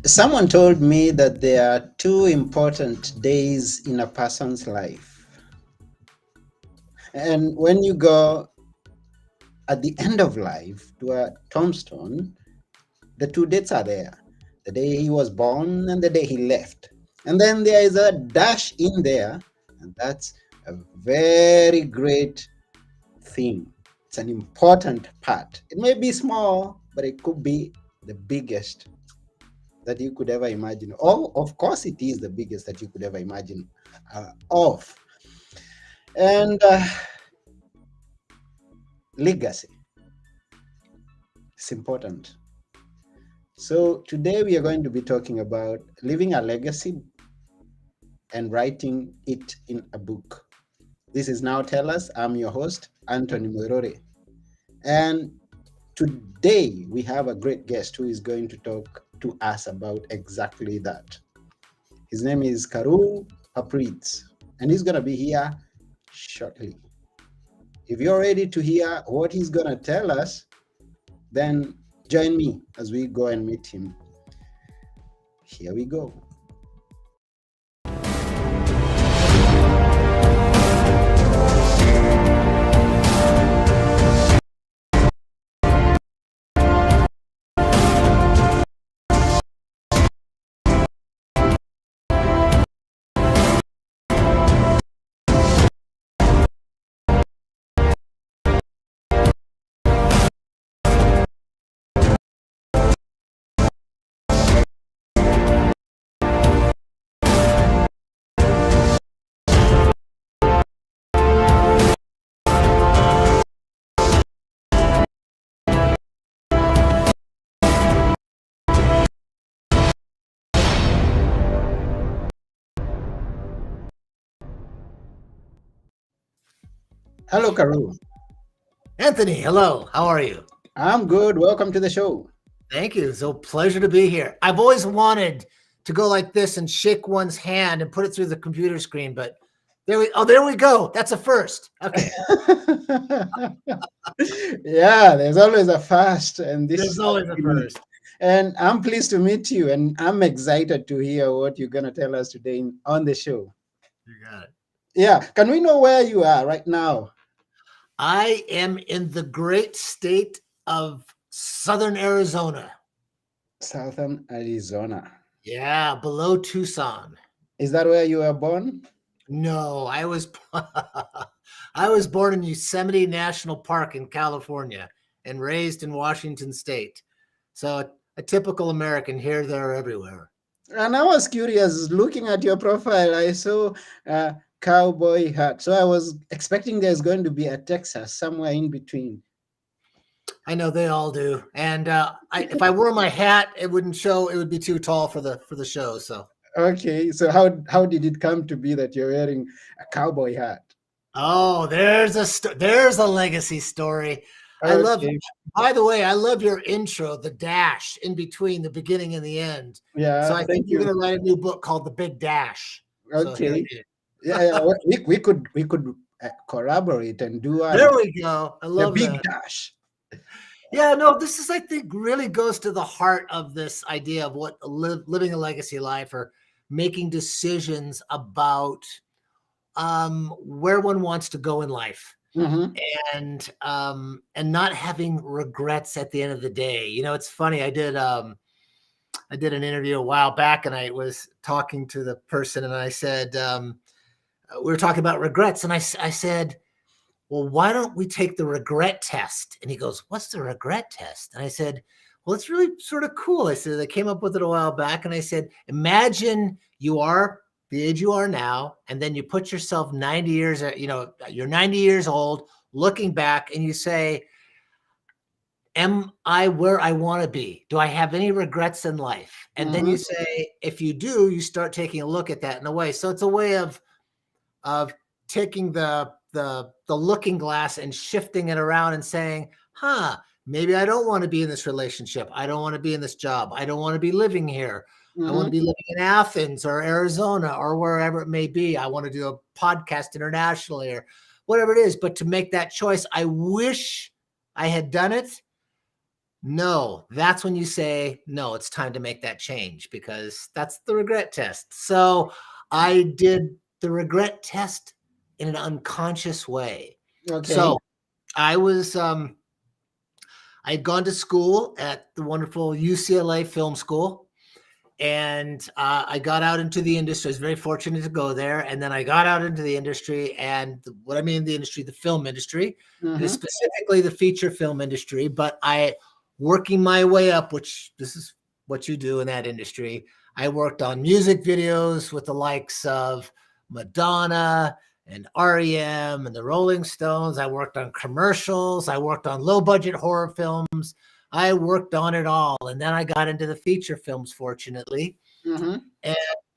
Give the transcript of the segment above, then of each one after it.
Someone told me that there are two important days in a person's life. And when you go at the end of life to a tombstone, the two dates are there: the day he was born and the day he left. And then there is a dash in there, and that's a very great thing. It's an important part. It may be small, but it could be the biggest that you could ever imagine. Oh, of course, it is the biggest that you could ever imagine of. And legacy. It's important. So today we are going to be talking about leaving a legacy and writing it in a book. This is Now Tell Us. I'm your host, Anthony Moirore. And today we have a great guest who is going to talk to us about exactly that. His name is Carew Papritz, and he's going to be here shortly. If you're ready to hear what he's going to tell us, then join me as we go and meet him. Here we go. Hello, Carew. Anthony, hello. How are you? I'm good. Welcome to the show. Thank you. So pleasure to be here. I've always wanted to go like this and shake one's hand and put it through the computer screen, but there we go. That's a first. Okay. Yeah, there's always a first, and this There's is always a unique. first. And I'm pleased to meet you, and I'm excited to hear what you're going to tell us today on the show. You got it. Yeah, can we know where you are right now? I am in the great state of Southern Arizona. Southern Arizona. Yeah, below Tucson. Is that where you were born? No, I was I was born in Yosemite National Park in California and raised in Washington State. So a typical American here, there, everywhere. And I was curious, looking at your profile, I saw a cowboy hat. So I was expecting there's going to be a Texas somewhere in between. I know they all do. And if I wore my hat, it wouldn't show. It would be too tall for the show. So Okay, so how did it come to be that you're wearing a cowboy hat? oh, there's a legacy story. I love. Okay, By the way, I love your intro, the dash in between the beginning and the end. So yeah, I think thank you're you. going to write a new book called The Big Dash. So here Okay, it is. yeah, yeah, we could collaborate and do There we go. I the love big that. dash. Yeah, no, this is, I think, really goes to the heart of this idea of what living a legacy life or making decisions about where one wants to go in life Hmm. and not having regrets at the end of the day. You know, it's funny. I did an interview a while back, and I was talking to the person, and I said we were talking about regrets, and I said, well, why don't we take the regret test? And he goes, what's the regret test? And I said, well, it's really sort of cool. I said, I came up with it a while back. And I said, imagine you are the age you are now, and then you put yourself 90 years, you're 90 years old, looking back, and you say, am I where I want to be? Do I have any regrets in life? And then Hmm. you say, if you do, you start taking a look at that in a way. So it's a way of taking the looking glass and shifting it around and saying, maybe I don't want to be in this relationship. I don't want to be in this job. I don't want to be living here. I want to Hmm. be living in Athens or Arizona or wherever it may be. I want to do a podcast internationally or whatever it is. But to make that choice, I wish I had done it No, that's when you say, no, it's time to make that change, because that's the regret test. So I did the regret test in an unconscious way. Okay. So I was, I had gone to school at the wonderful UCLA Film School, and I got out into the industry. I was very fortunate to go there, and then I got out into the industry, and what I mean the industry, the film industry, and Mm-hmm. specifically the feature film industry. But I, working my way up, which this is what you do in that industry, I worked on music videos with the likes of Madonna and REM and the Rolling Stones. I worked on commercials. I worked on low budget horror films. I worked on it all. And then I got into the feature films, fortunately, Mm-hmm.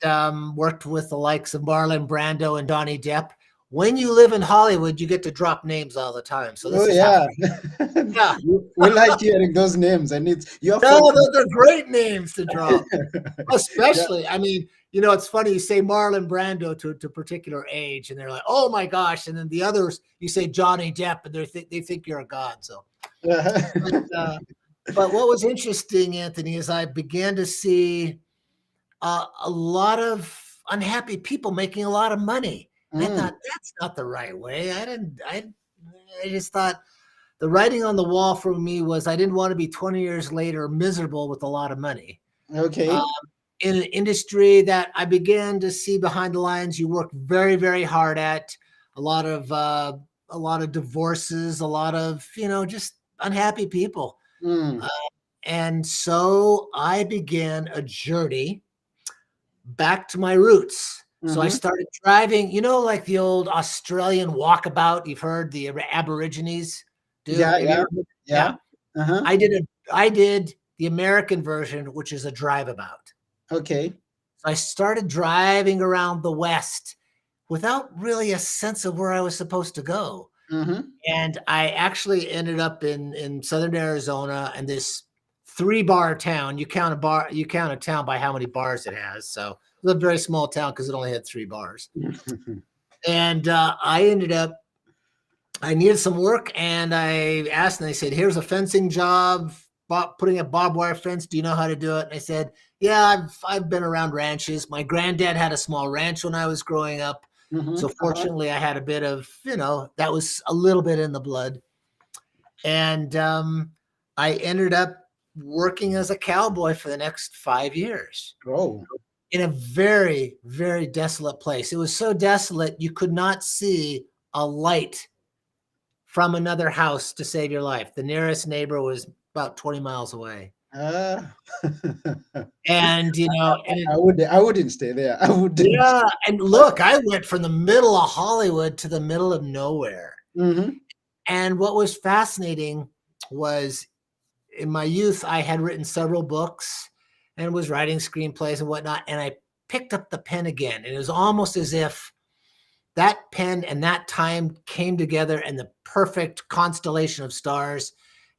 and worked with the likes of Marlon Brando and Donnie Depp. When you live in Hollywood, you get to drop names all the time. So Oh this is how, yeah. yeah. We like hearing those names, and it's you're No, fortunate. those are great names to drop. Yeah. Especially, I mean, it's funny, you say Marlon Brando to a particular age, and they're like, oh my gosh. And then the others, you say Johnny Depp, and they think you're a god. So, but, uh, but what was interesting, Anthony, is I began to see a lot of unhappy people making a lot of money. And I Mm, thought, that's not the right way. I just thought the writing on the wall for me was I didn't want to be 20 years later miserable with a lot of money. Uh, okay. in an industry that I began to see behind the lines, you work very, very hard at, a lot of divorces, a lot of just unhappy people. Mm, Uh, and so I began a journey back to my roots. So I mm-hmm. started driving, like the old Australian walkabout you've heard the Aborigines do. Yeah, Have you yeah, ever heard? yeah. Yeah. Uh-huh. I did the American version, which is a drive-about. Okay. So I started driving around the West without really a sense of where I was supposed to go. Mm-hmm. And I actually ended up in southern Arizona, and this 3-bar town. You count a town by how many bars it has. So it was a very small town because it only had 3 bars. And I needed some work, and I asked, and they said, here's a fencing job, putting a barbed wire fence. Do you know how to do it? And I said, yeah, I've been around ranches. My granddad had a small ranch when I was growing up. Mm-hmm. So Uh-huh. fortunately, I had a bit of, that was a little bit in the blood. And I ended up working as a cowboy for the next 5 years Oh. in a very, very desolate place. It was so desolate, you could not see a light from another house to save your life. The nearest neighbor was about 20 miles away. Uh, And, and it, I wouldn't stay there. I wouldn't. yeah. And look, I went from the middle of Hollywood to the middle of nowhere. Mm-hmm. And what was fascinating was, in my youth, I had written several books and was writing screenplays and whatnot. And I picked up the pen again. And it was almost as if that pen and that time came together in the perfect constellation of stars.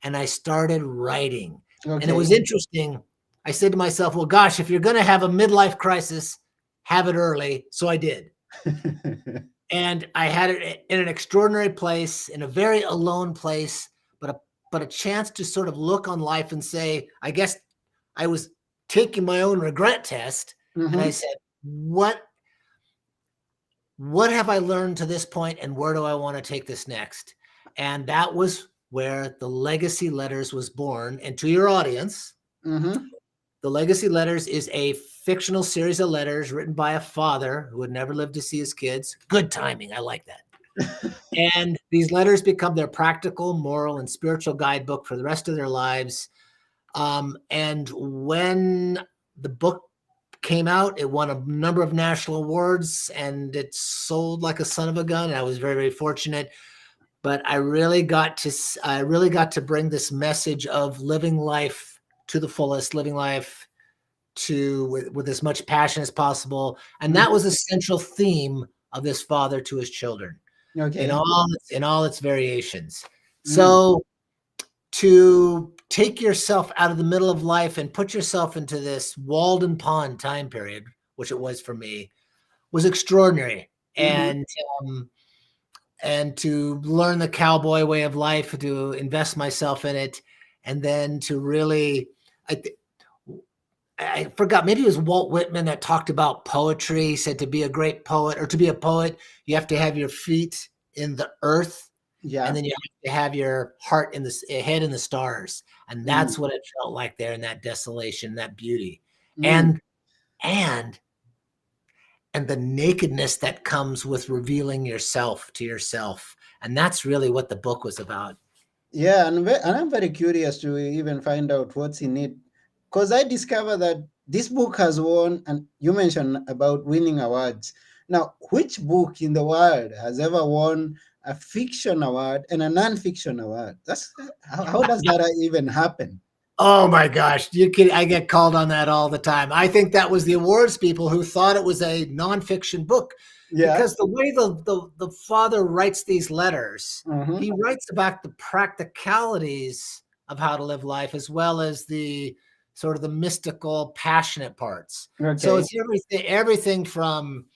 And I started writing. And it Okay. was interesting. I said to myself, well, gosh, if you're going to have a midlife crisis, have it early. So I did. And I had it in an extraordinary place, in a very alone place, but a chance to sort of look on life and say, I guess I was taking my own regret test, and I Mm-hmm. said, what have I learned to this point, and where do I want to take this next? And that was where the Legacy Letters was born. And to your audience, Mm-hmm. the Legacy Letters is a fictional series of letters written by a father who would never live to see his kids. Good timing. I like that. And these letters become their practical, moral, and spiritual guidebook for the rest of their lives. And when the book came out, it won a number of national awards, and it sold like a son of a gun. I was very, very fortunate. But I really got to bring this message of living life to the fullest, living life with as much passion as possible. And that Mm-hmm. was a central theme of this father to his children in Okay. all its variations. Mm. So to take yourself out of the middle of life and put yourself into this Walden Pond time period, which it was for me, was extraordinary. Mm-hmm. Um, and to learn the cowboy way of life, to invest myself in it, and then to really, I, I forgot, maybe it was Walt Whitman that talked about poetry. He said to be a great poet or to be a poet, you have to have your feet in the earth, and Yeah. then you have to have your heart in the head in the stars. And Mm, that's what it felt like there in that desolation, that beauty. mm. And and and the nakedness that comes with revealing yourself to yourself. And that's really what the book was about. Yeah, and I'm very curious to even find out what's in it, because I discovered that this book has won, and you mentioned about winning awards. Now, which book in the world has ever won a fiction award and a non-fiction award? That's how does that even happen? Oh my gosh, I get called on that all the time. I think that was the awards people who thought it was a nonfiction book, Yeah. because the way the father writes these letters, Mm-hmm. he writes about the practicalities of how to live life as well as the sort of the mystical, passionate parts. So Okay. it's everything from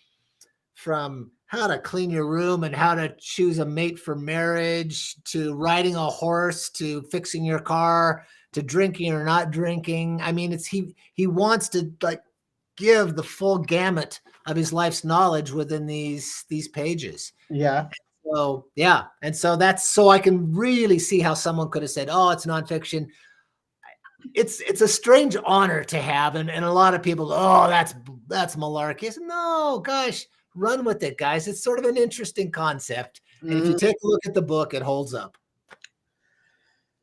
how to clean your room and how to choose a mate for marriage to riding a horse to fixing your car to drinking or not drinking. I mean, it's he wants to like give the full gamut of his life's knowledge within these pages. Yeah. So yeah, and so that's so I can really see how someone could have said, "Oh, it's nonfiction." It's a strange honor to have, and a lot of people, "Oh, that's malarkey." I said, no, gosh, run with it, guys. It's sort of an interesting concept, and if you Mhm. take a look at the book, it holds up.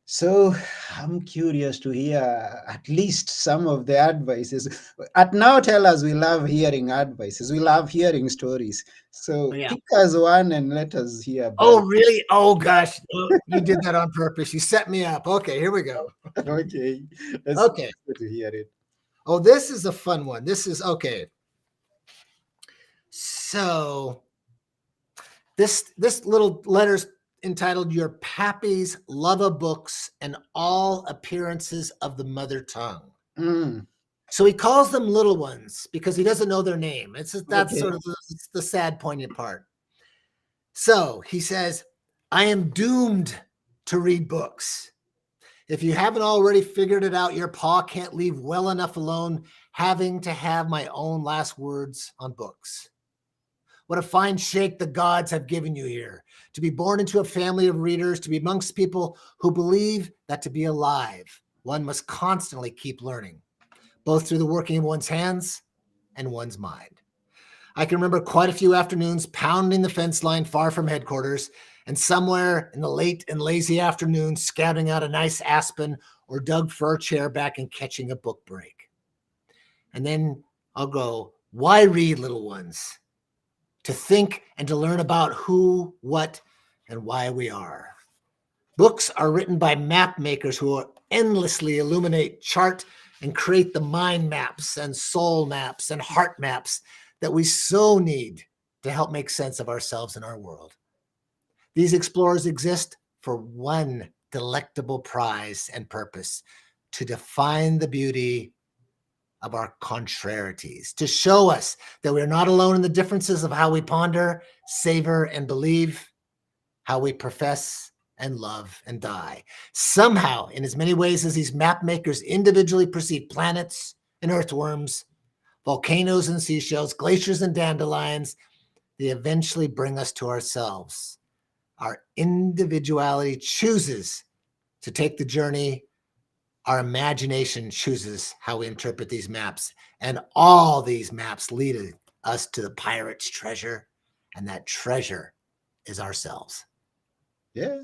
So I'm curious to hear at least some of the advices. At Now Tell Us, we love hearing advices. We love hearing stories. So Yeah. pick us one and let us hear about Oh, really? Oh, gosh. Oh, you did that on purpose. You set me up. Okay, here we go. it. Okay. Let's Okay. get to hear it. Oh, this is a fun one. This is okay. So this little letter's entitled "Your Pappy's Love of Books and All Appearances of the Mother Tongue." Mm, So he calls them little ones because he doesn't know their name. That's okay. sort of the sad, poignant part. So he says, "I am doomed to read books. If you haven't already figured it out, your paw can't leave well enough alone, having to have my own last words on books. What a fine shake the gods have given you here, to be born into a family of readers, to be amongst people who believe that to be alive, one must constantly keep learning, both through the working of one's hands and one's mind. I can remember quite a few afternoons pounding the fence line far from headquarters, and somewhere in the late and lazy afternoon, scouting out a nice aspen or Doug fir chair back and catching a book break. And then I'll go, why read, little ones? To think and to learn about who, what, and why we are. Books are written by map makers who endlessly illuminate, chart, and create the mind maps and soul maps and heart maps that we so need to help make sense of ourselves and our world. These explorers exist for one delectable prize and purpose: to define the beauty of our contrarieties, to show us that we're not alone in the differences of how we ponder, savor, and believe, how we profess and love and die. Somehow, in as many ways as these map makers individually perceive planets and earthworms, volcanoes and seashells, glaciers and dandelions, they eventually bring us to ourselves. Our individuality chooses to take the journey. Our imagination chooses how we interpret these maps. And all these maps lead us to the pirate's treasure. And that treasure is ourselves. Yeah.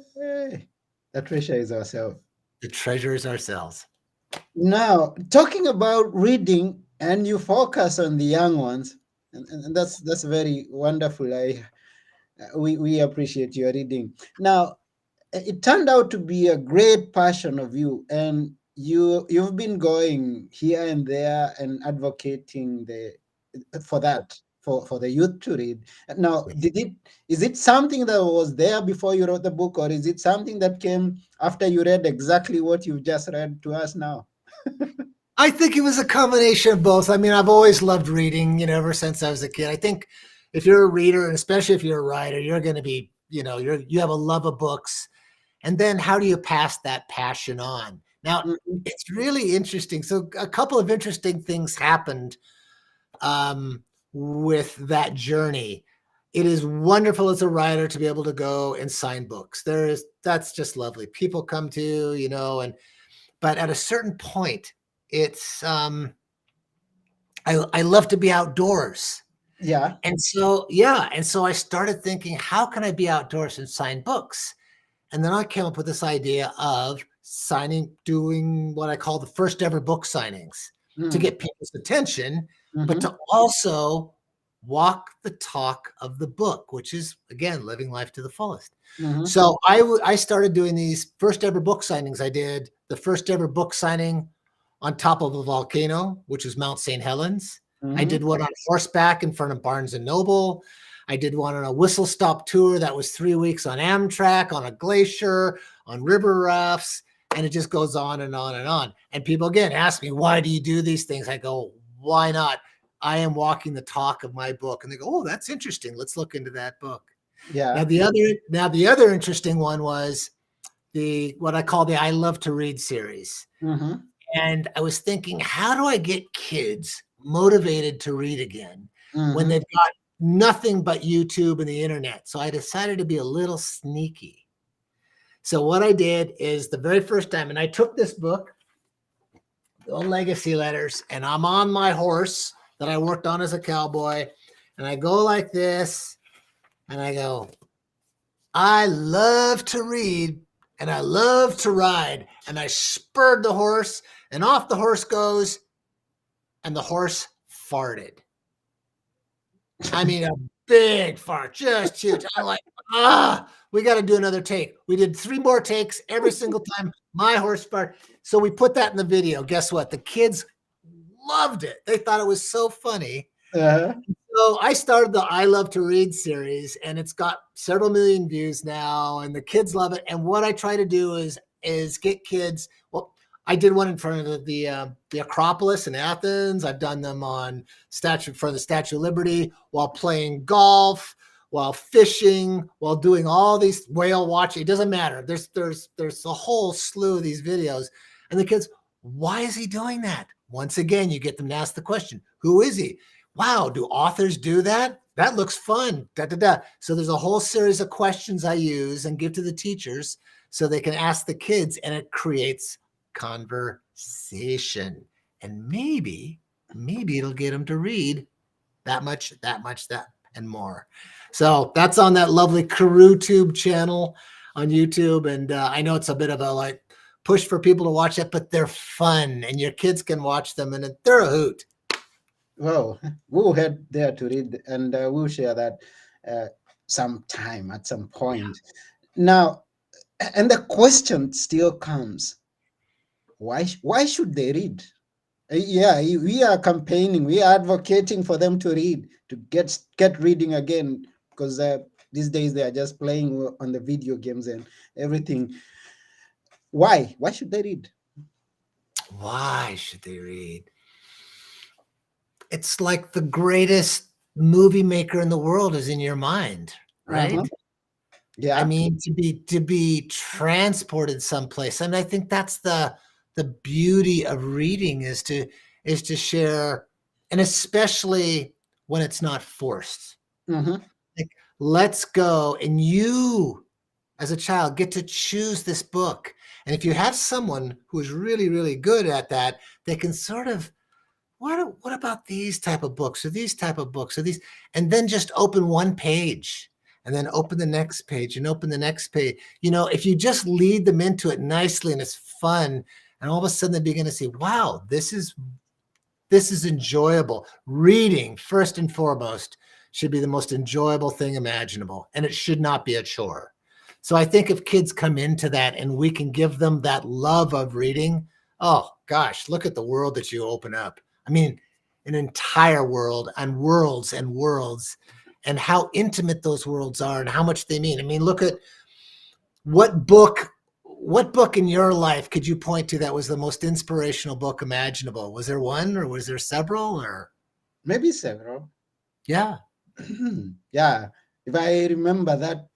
That treasure is ourselves. The treasure is ourselves. Now, talking about reading, and you focus on the young ones, and that's very wonderful. We appreciate your reading. Now, it turned out to be a great passion of you, and you've been going here and there and advocating the for that for the youth to read. Now, Yes. is it something that was there before you wrote the book, or is it something that came after you read exactly what you've just read to us now? I think it was a combination of both. I mean, I've always loved reading, ever since I was a kid. I think if you're a reader, and especially if you're a writer, you're going to be, you have a love of books. And then how do you pass that passion on? Now, Mhm. it's really interesting. So a couple of interesting things happened with that journey. It is wonderful as a writer to be able to go and sign books. That's just lovely. People come to, but at a certain point, it's I love to be outdoors. Yeah. And so I started thinking, how can I be outdoors and sign books? And then I came up with this idea of doing what I call the first ever book signings to Mm. get people's attention, but Mhm. to also walk the talk of the book, which is, again, living life to the fullest. Mhm. So I started doing these first ever book signings. I did the first ever book signing on top of a volcano, which is Mount St. Helens. I Mhm. did one on horseback in front of Barnes and Noble. I did one on a whistle stop tour that was 3 weeks on Amtrak, on a glacier, on river rafts, and it just goes on and on and on. And people again ask me, why do you do these things? I go, why not? I am walking the talk of my book. And they go, oh, that's interesting. Let's look into that book. Now Yeah. the other interesting one was the what I call the I Love to Read series. Mhm. And I was thinking, how do I get kids motivated to read again when Mhm. they've got nothing but YouTube and the internet? So I decided to be a little sneaky. So what I did is the very first time, and I took this book, the Legacy Letters, and I'm on my horse that I worked on as a cowboy, and I go like this, and I go, I love to read and I love to ride. And I spurred the horse, and off the horse goes, and the horse farted. I mean, a big fart, just huge. I'm like, we got to do another take. We did 3 more takes every single time my horse farted. So we put that in the video. Guess what? The kids loved it. They thought it was so funny. Uh-huh. So I started the I Love to Read series, and it's got several million views now, and the kids love it. And what I try to do is get kids. Well, I did one in front of the Acropolis in Athens. I've done them on the Statue of Liberty while playing golf, while fishing, while doing all these whale watching. It doesn't matter. There's a whole slew of these videos, and the kids. Why is he doing that? Once again, you get them to ask the question, who is he? Wow, do authors do that? That looks fun. Da, da, da. So there's a whole series of questions I use and give to the teachers so they can ask the kids, and it creates conversation. And maybe it'll get them to read that much, that, and more. So that's on that lovely Carew Tube channel on YouTube. And I know it's a bit of a like push for people to watch it, but they're fun and your kids can watch them and they're a hoot. Well, we'll head there to read, and we'll share that uh, sometime at some point. Now, and the question still comes: why should they read? Yeah, we are campaigning, we are advocating for them to read, to get reading again, because these days they are just playing on the video games and everything. Why should they read? Why should they read? It's like the greatest movie maker in the world is in your mind, Uh-huh. right? I Yeah. mean, to be transported someplace. And I think that's the beauty of reading is to share, and especially when it's not forced. Mm-hmm. Like, let's go, and you as a child get to choose this book. And if you have someone who is really, really good at that, they can sort of what about these type of books or these type of books or these, and then just open one page and then open the next page and open the next page. If you just lead them into it nicely and it's fun, and all of a sudden they begin to see, wow, this is enjoyable. Reading, first and foremost, should be the most enjoyable thing imaginable, and it should not be a chore. So I think if kids come into that and we can give them that love of reading, oh gosh, look at the world that you open up. I mean, an entire world and worlds, and how intimate those worlds are and how much they mean. I mean, look at what book what book in your life could you point to that was the most inspirational book imaginable? Was there one or was there several or Maybe several. yeah. Yeah. If I remember that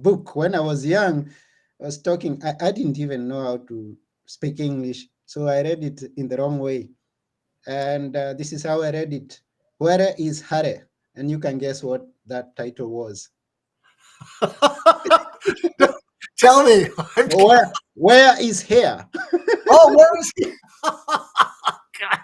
book when I was young, I was talking. I didn't even know how to. speak English. So I read it in the wrong way. And this is how I read it. Where is Hare? And you can guess what that title was. Tell me. Where is here? Oh, where was he? God.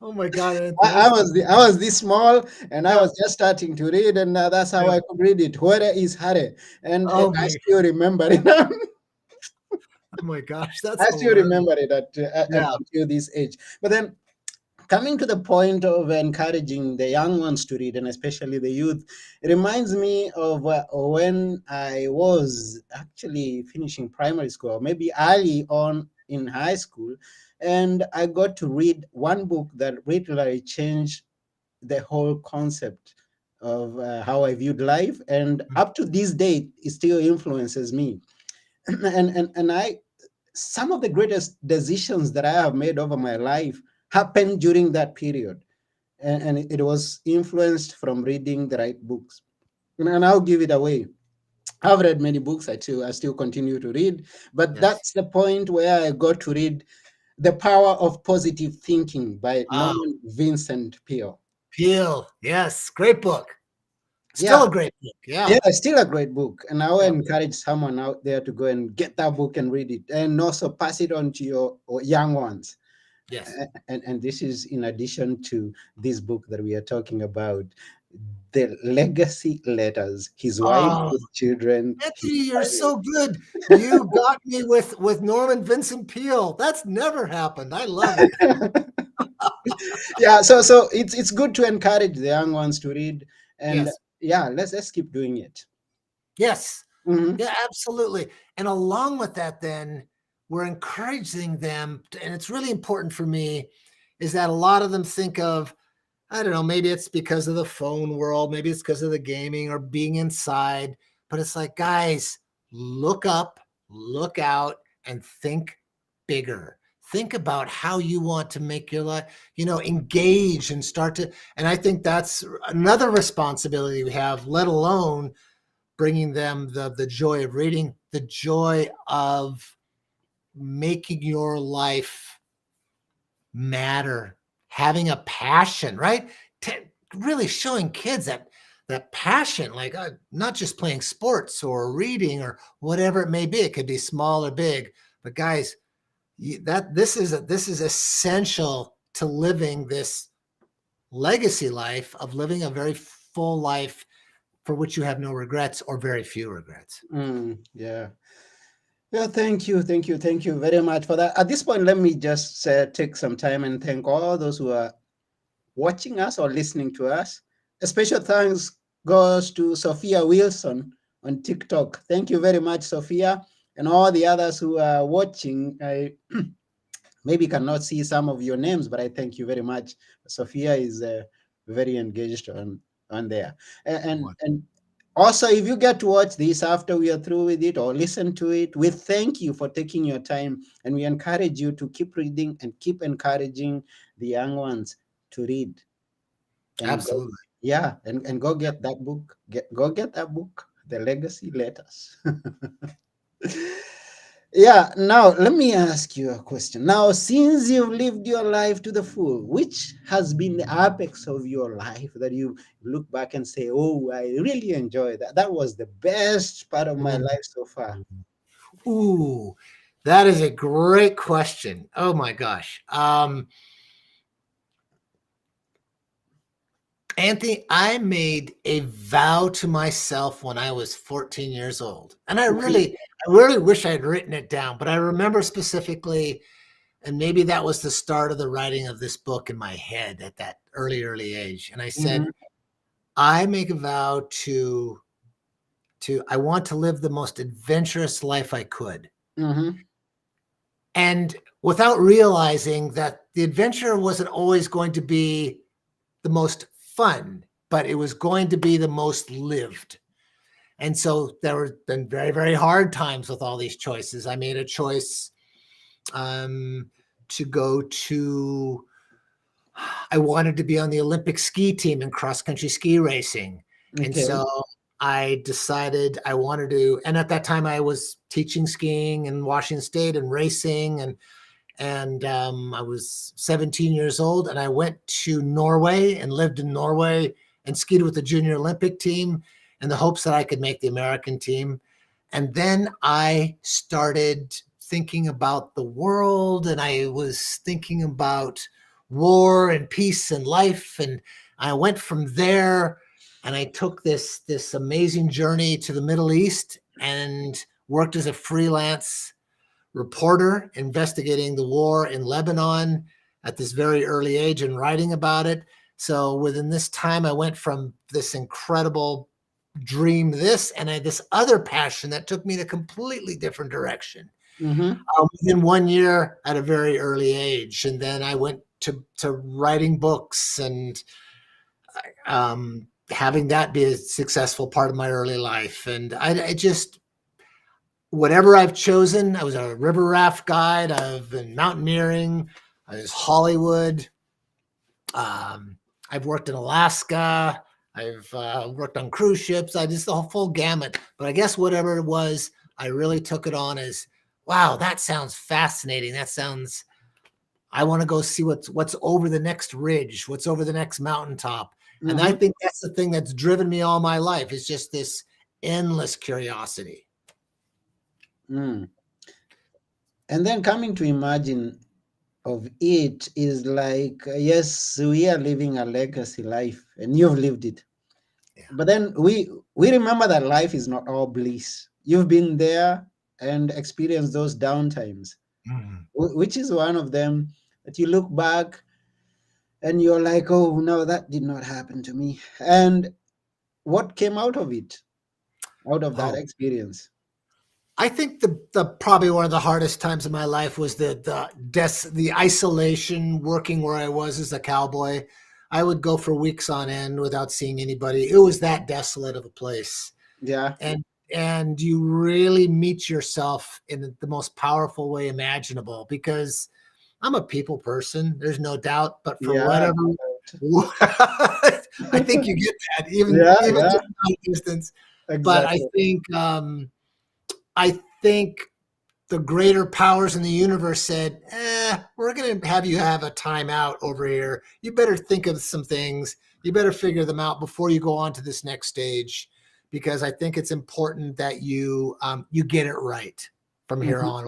Oh my God, Anthony, I that's was I was this small, and I yeah, was just starting to read, and that's how yeah. I could read it. Where is Hare? And Oh I my, still remember it. oh my gosh, that's I still hilarious. remember it Yeah. until this age. But then coming to the point of encouraging the young ones to read, and especially the youth, it reminds me of when I was actually finishing primary school, or maybe early on in high school, and I got to read one book that literally changed the whole concept of how I viewed life, and up to this day, it still influences me. And I some of the greatest decisions that I have made over my life happened during that period. And it was influenced from reading the right books. And I'll give it away. I've read many books. I still continue to read, but Yes. that's the point where I got to read The Power of Positive Thinking by Wow. Norman Vincent Peale. Peel. Yes. Great book. Still Yeah, a great book. yeah, Yeah. it's still a great book. And I will Yeah. encourage someone out there to go and get that book and read it, and also pass it on to your young ones. Yes. And this is in addition to this book that we are talking about, the legacy letters, his wife, Oh, his children, his Anthony, you're so good. You got me with Norman Vincent Peale. That's never happened. I love it. family. Yeah, so it's good to encourage the young ones to read, and Yes. yeah, let's keep doing it. Yes. Hmm. Yeah, absolutely. And along with that, then we're encouraging them, and it's really important for me, is that a lot of them think of, I don't know, maybe it's because of the phone world, maybe it's because of the gaming or being inside, but it's like, guys, look up, look out, and think bigger. Think about how you want to make your life, engage and start to. And I think that's another responsibility we have, let alone bringing them the joy of reading, the joy of making your life matter, having a passion, right? Really showing kids that passion, like not just playing sports or reading or whatever it may be. It could be small or big, but guys, this is essential to living this legacy life of living a very full life for which you have no regrets or very few regrets. Yeah. Yeah, thank you very much for that. At this point, let me just take some time and thank all those who are watching us or listening to us. A special thanks goes to Sophia Wilson on TikTok. Thank you very much, Sophia, and all the others who are watching. I maybe cannot see some of your names, but I thank you very much. Sophia is very engaged on there, and also, if you get to watch this after we are through with it or listen to it, we thank you for taking your time, and we encourage you to keep reading and keep encouraging the young ones to read and go, Absolutely. yeah, and go get that book. Go get that book, The Legacy Letters. Yeah, now let me ask you a question. Now, since you've lived your life to the full, which has been the apex of your life that you look back and say, oh, I really enjoyed that. That was the best part of my life so far. Ooh, that is a great question. Oh my gosh. Anthony, I made a vow to myself when I was 14 years old. And I really wish I'd written it down, but I remember specifically, and maybe that was the start of the writing of this book in my head at that early age. And I said, Mm-hmm, I make a vow to I want to live the most adventurous life I could. mm-hmm, And without realizing that the adventure wasn't always going to be the most fun, but it was going to be the most lived. And so there have been very, very hard times with all these choices. I made a choice to go to, I wanted to be on the Olympic ski team in cross country ski racing. And okay. so I decided I wanted to, and at that time I was teaching skiing in Washington State and racing, and I was 17 years old, and I went to Norway and lived in Norway and skied with the junior Olympic team in the hopes that I could make the American team. And then I started thinking about the world, and I was thinking about war and peace and life. And I went from there, and I took this amazing journey to the Middle East and worked as a freelance reporter investigating the war in Lebanon at this very early age and writing about it. So within this time, I went from this incredible dream, this other passion that took me in a completely different direction Mm-hmm. within 1 year at a very early age. And then I went to writing books and having that be a successful part of my early life. And I just, whatever I've chosen, I was a river raft guide, I've been mountaineering, I was Hollywood. I've worked in Alaska. I've worked on cruise ships. I just the whole full gamut. But I guess whatever it was, I really took it on as, wow, that sounds fascinating. That sounds, I want to go see what's over the next ridge, what's over the next mountaintop. And I Mm-hmm. think that's the thing that's driven me all my life, is just this endless curiosity. Mm. And then coming to imagine of it is like, yes, we are living a legacy life, and you've lived it. Yeah. But then we remember that life is not all bliss. You've been there and experienced those downtimes, Mm. which is one of them that you look back and you're like, oh no, that did not happen to me. And what came out of it, out of that Oh, experience? I think the probably one of the hardest times of my life was the isolation, working where I was as a cowboy. I would go for weeks on end without seeing anybody. It was that desolate of a place. Yeah, And and you really meet yourself in the most powerful way imaginable, because I'm a people person, there's no doubt, but for yeah, whatever I think you get that yeah, even yeah, just by distance. But exactly. I think the greater powers in the universe said, we're going to have you have a timeout over here. You better think of some things. You better figure them out before you go on to this next stage, because I think it's important that you get it right from here Mhm. on.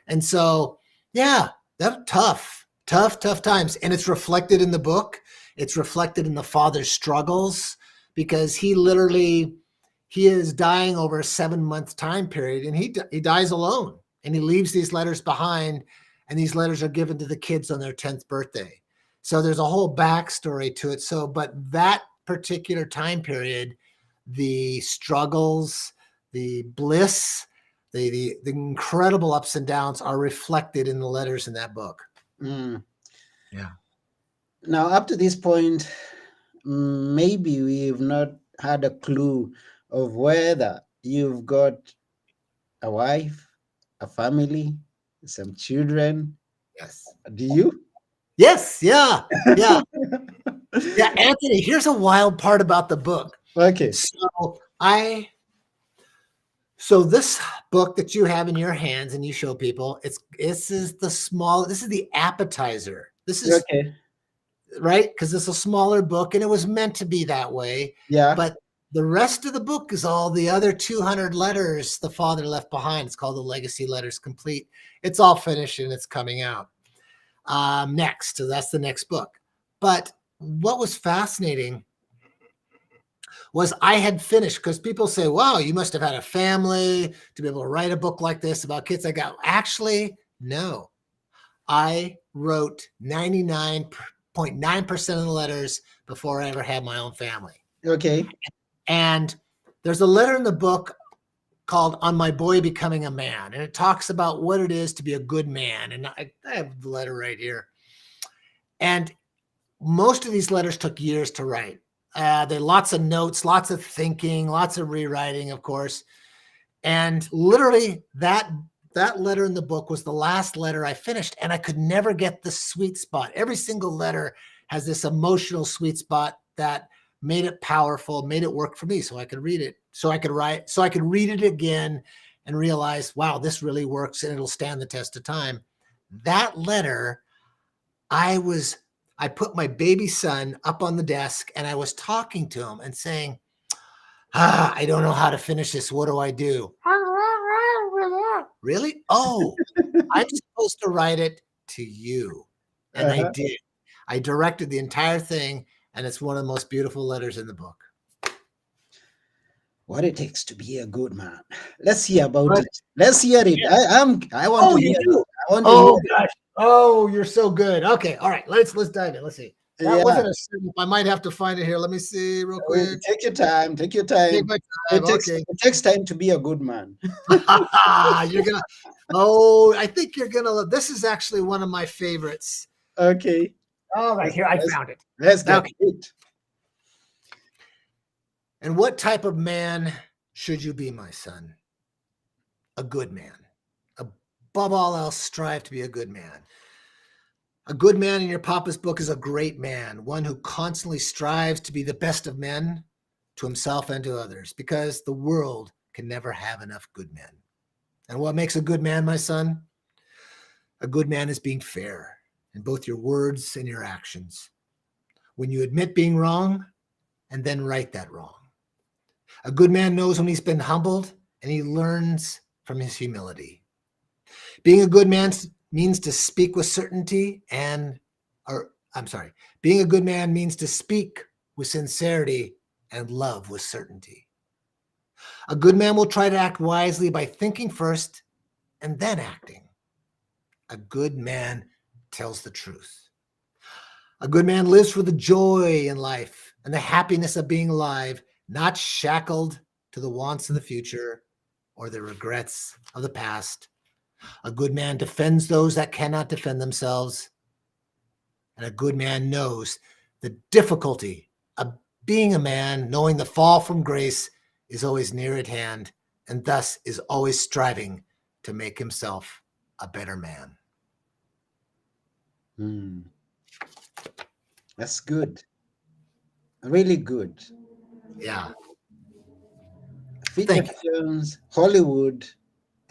And so, yeah, that's tough times. And it's reflected in the book. It's reflected in the father's struggles, because he is dying over a 7-month time period, and he dies alone, and he leaves these letters behind, and these letters are given to the kids on their 10th birthday. So there's a whole backstory to it. So, but that particular time period, the struggles, the bliss, the incredible ups and downs are reflected in the letters in that book. Mm. Yeah. Now, up to this point, maybe we've not had a clue of whether you've got a wife, a family, some children. Yes. Do you? Yes. Yeah. Yeah. Yeah. Anthony, here's a wild part about the book. Okay. So this book that you have in your hands and you show people, this is the appetizer. This is Okay. right, because it's a smaller book and it was meant to be that way. Yeah. But the rest of the book is all the other 200 letters the father left behind. It's called the Legacy Letters Complete. It's all finished and it's coming out next. So that's the next book. But what was fascinating was I had finished, because people say, wow, you must have had a family to be able to write a book like this about kids. I got, actually, no. I wrote 99.9% of the letters before I ever had my own family. Okay. And there's a letter in the book called On My Boy Becoming a Man. And it talks about what it is to be a good man. And I have the letter right here. And most of these letters took years to write. There are lots of notes, lots of thinking, lots of rewriting, of course. And literally that letter in the book was the last letter I finished, and I could never get the sweet spot. Every single letter has this emotional sweet spot that made it powerful, made it work for me so I could read it, so I could read it again and realize, wow, this really works and it'll stand the test of time. That letter, I put my baby son up on the desk and I was talking to him and saying, I don't know how to finish this. What do I do? Really? Oh, I'm supposed to write it to you. And I did. I directed the entire thing, and it's one of the most beautiful letters in the book. What it takes to be a good man. Let's hear about it. Let's hear it. I want to hear it. I want to hear it. Gosh. Oh, you're so good. Okay. All right. Let's dive in. Let's see. That wasn't a sentence. I might have to find it here. Let me see real quick. Take your time. Take your time. Take my time. It takes time to be a good man. You're gonna. Oh, I think you're gonna. This is actually one of my favorites. Okay. All right, here I found it. Let's get it. And what type of man should you be, my son? A good man. Above all else, strive to be a good man. A good man in your papa's book is a great man, one who constantly strives to be the best of men, to himself and to others, because the world can never have enough good men. And what makes a good man, my son? A good man is being fair in both your words and your actions. When you admit being wrong and then right that wrong. A good man knows when he's been humbled and he learns from his humility. Being a good man means to speak with certainty being a good man means to speak with sincerity and love with certainty. A good man will try to act wisely by thinking first and then acting. A good man tells the truth. A good man lives for the joy in life and the happiness of being alive, not shackled to the wants of the future or the regrets of the past. A good man defends those that cannot defend themselves. And a good man knows the difficulty of being a man, knowing the fall from grace is always near at hand, and thus is always striving to make himself a better man. That's good. Really good. Yeah. Feature films, Hollywood,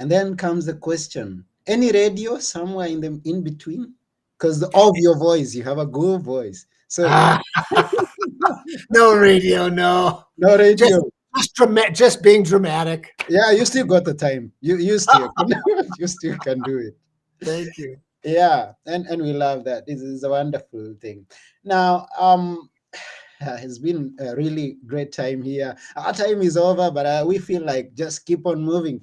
and then comes the question: any radio somewhere in between? Because of your voice, you have a good voice. So no radio, no radio. Just being dramatic. Yeah, you still got the time. You still you still can do it. Thank you. Yeah, and we love that. This is a wonderful thing. Now, it's been a really great time here. Our time is over, but we feel like just keep on moving.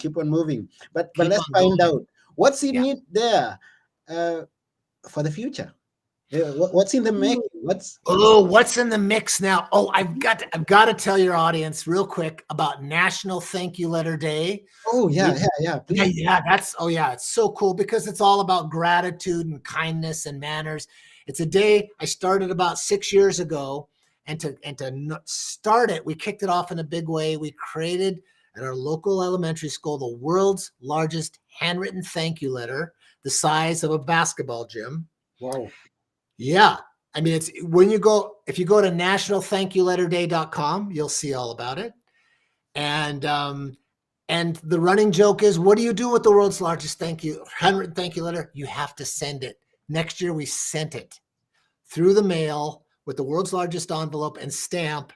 But let's find out what's in it there for the future. What's in the making? What's in the mix now? Oh, I've got to tell your audience real quick about National Thank You Letter Day. Oh yeah, please. Yeah. It's so cool because it's all about gratitude and kindness and manners. It's a day I started about 6 years ago, and to start it, we kicked it off in a big way. We created at our local elementary school the world's largest handwritten thank you letter, the size of a basketball gym. Wow. Yeah. I mean, if you go to nationalthankyouletterday.com, you'll see all about it. And the running joke is, what do you do with the world's largest handwritten thank you letter? You have to send it. Next year, we sent it through the mail with the world's largest envelope and stamp.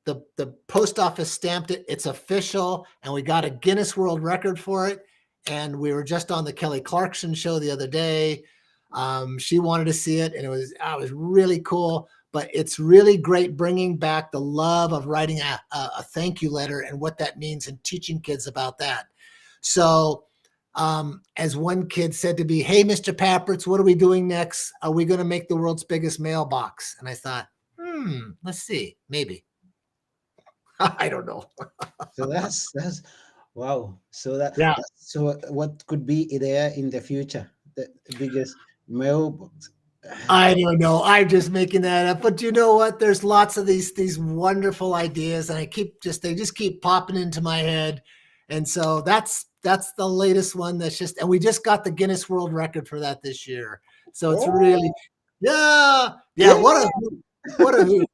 The post office stamped it. It's official. And we got a Guinness World Record for it. And we were just on the Kelly Clarkson show the other day. She wanted to see it, and it was really cool. But it's really great bringing back the love of writing a thank you letter and what that means and teaching kids about that. So as one kid said to me, "Hey, Mr. Papritz, what are we doing next? Are we going to make the world's biggest mailbox?" And I thought, let's see, maybe. I don't know. So that's wow. So so what could be there in the future? The biggest mailbox. I don't know. I'm just making that up. But you know what? There's lots of these wonderful ideas, and they just keep popping into my head. And so that's the latest one. And we just got the Guinness World Record for that this year. So it's really, yeah. What a hoot.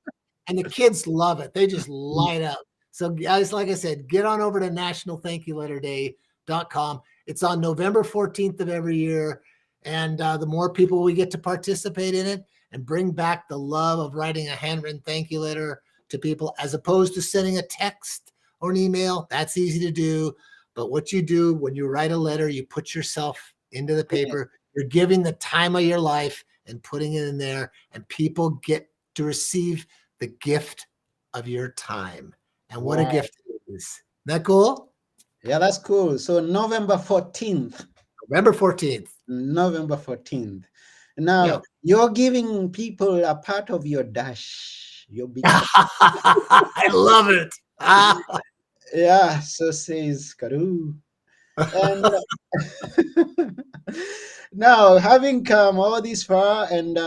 and the kids love it. They just light up. So guys, like I said, get on over to nationalthankyouletterday.com. It's on November 14th of every year. And the more people we get to participate in it and bring back the love of writing a handwritten thank you letter to people, as opposed to sending a text or an email, that's easy to do. But what you do when you write a letter, you put yourself into the paper, you're giving the time of your life and putting it in there, and people get to receive the gift of your time. And what a gift it is. Isn't that cool? Yeah, that's cool. So November 14th. November 14th. November 14th. Now, Yeah. you're giving people a part of your dash. Your big I love it. Yeah, so says Carew. And now, having come all this far, and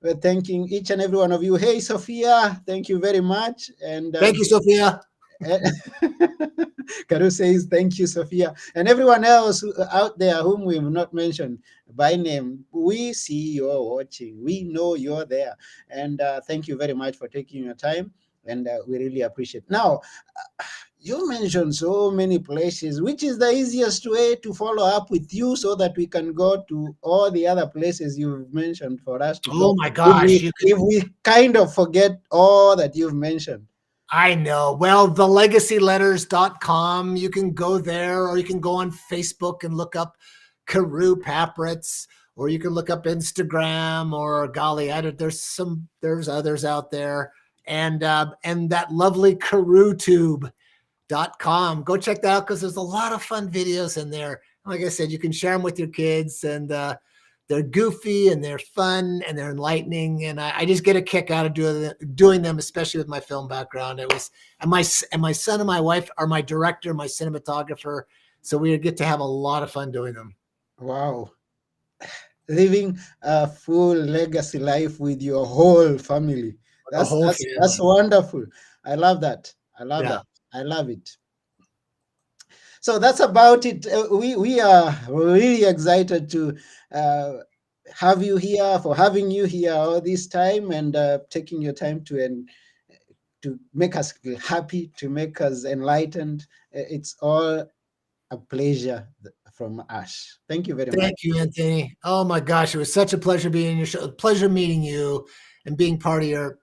we're thanking each and every one of you. Hey, Sophia, thank you very much. And thank you, Sophia. Carew says, thank you, Sophia. And everyone else out there whom we have not mentioned by name, we see you're watching. We know you're there. And thank you very much for taking your time. And we really appreciate it. Now, you mentioned so many places. Which is the easiest way to follow up with you so that we can go to all the other places you've mentioned for us to go? Oh my gosh. If we kind of forget all that you've mentioned. I know. Well, thelegacyletters.com, you can go there, or you can go on Facebook and look up Carew Papritz, or you can look up Instagram, or golly, there's others out there. And that lovely CarewTube.com. Go check that out, because there's a lot of fun videos in there. Like I said, you can share them with your kids, and they're goofy and they're fun and they're enlightening. And I just get a kick out of doing them, especially with my film background. And my son and my wife are my director, my cinematographer. So we get to have a lot of fun doing them. Wow. Living a full legacy life with your whole family. That's wonderful. I love that. I love it. So that's about it. We are really excited to have you here, for having you here all this time, and taking your time to make us happy, to make us enlightened. It's all a pleasure from us. Thank you very much. Thank you, Anthony. Oh my gosh, it was such a pleasure being in your show. Pleasure meeting you and being part of your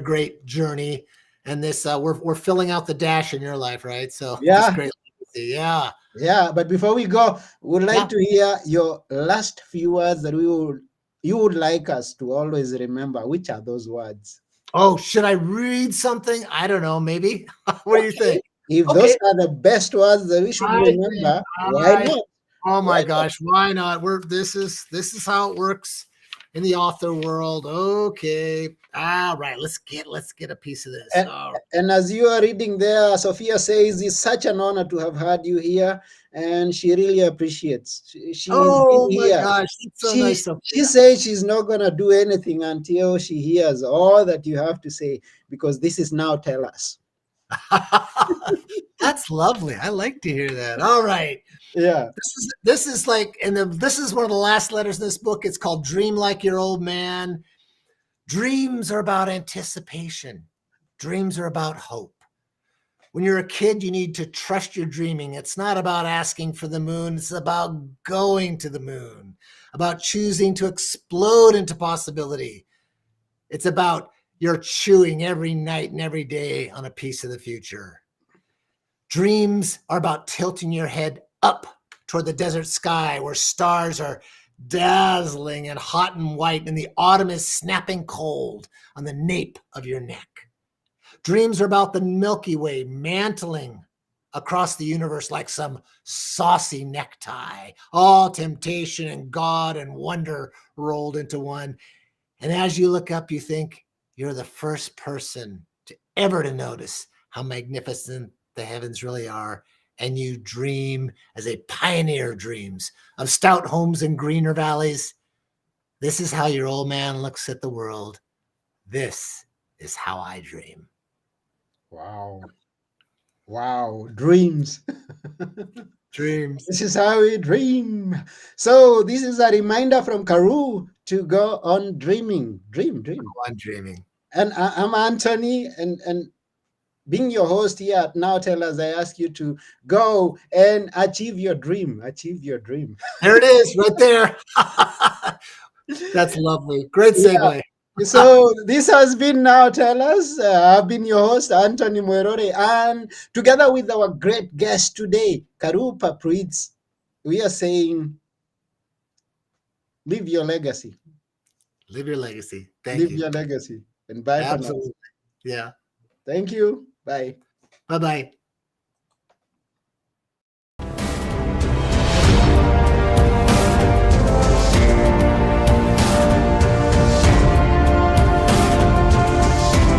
great journey. And this we're filling out the dash in your life, right? So yeah, great. Yeah. But before we go, we'd like to hear your last few words that you would like us to always remember. Which are those words? Oh, should I read something? I don't know, maybe. What do you think? If those are the best words that we should remember, why not? Oh my gosh, why not? This is how it works in the author world. Okay. All right. Let's get a piece of this. And as you are reading there, Sophia says it's such an honor to have had you here, and she really appreciates. She's been here. Gosh, it's so nice. She says she's not gonna do anything until she hears all that you have to say, because this is Now Tell Us. That's lovely. I like to hear that. All right. Yeah. This is like, and this is one of the last letters in this book. It's called Dream Like Your Old Man. Dreams are about anticipation. Dreams are about hope. When you're a kid, you need to trust your dreaming. It's not about asking for the moon. It's about going to the moon, about choosing to explode into possibility. It's about you're chewing every night and every day on a piece of the future. Dreams are about tilting your head up toward the desert sky where stars are dazzling and hot and white, and the autumn is snapping cold on the nape of your neck. Dreams are about the Milky Way mantling across the universe like some saucy necktie, all temptation and God and wonder rolled into one. And as you look up, you think you're the first person ever to notice how magnificent the heavens really are. And you dream as a pioneer dreams of stout homes and greener valleys. This is how your old man looks at the world. This is how I dream. Wow. Dreams. Dreams. This is how we dream. So this is a reminder from Carew to go on dreaming. Dream. Go on dreaming. And I'm Anthony, and being your host here at Now Tell Us, I ask you to go and achieve your dream. Achieve your dream. There it is, right there. That's lovely. Great Yeah. segue. So this has been Now Tell Us. I've been your host, Anthony Muerore, and together with our great guest today, Carew Papritz, we are saying, live your legacy. Live your legacy. Thank Live you. your legacy. And bye for now. Absolutely. Yeah. Thank you. Bye. Bye bye.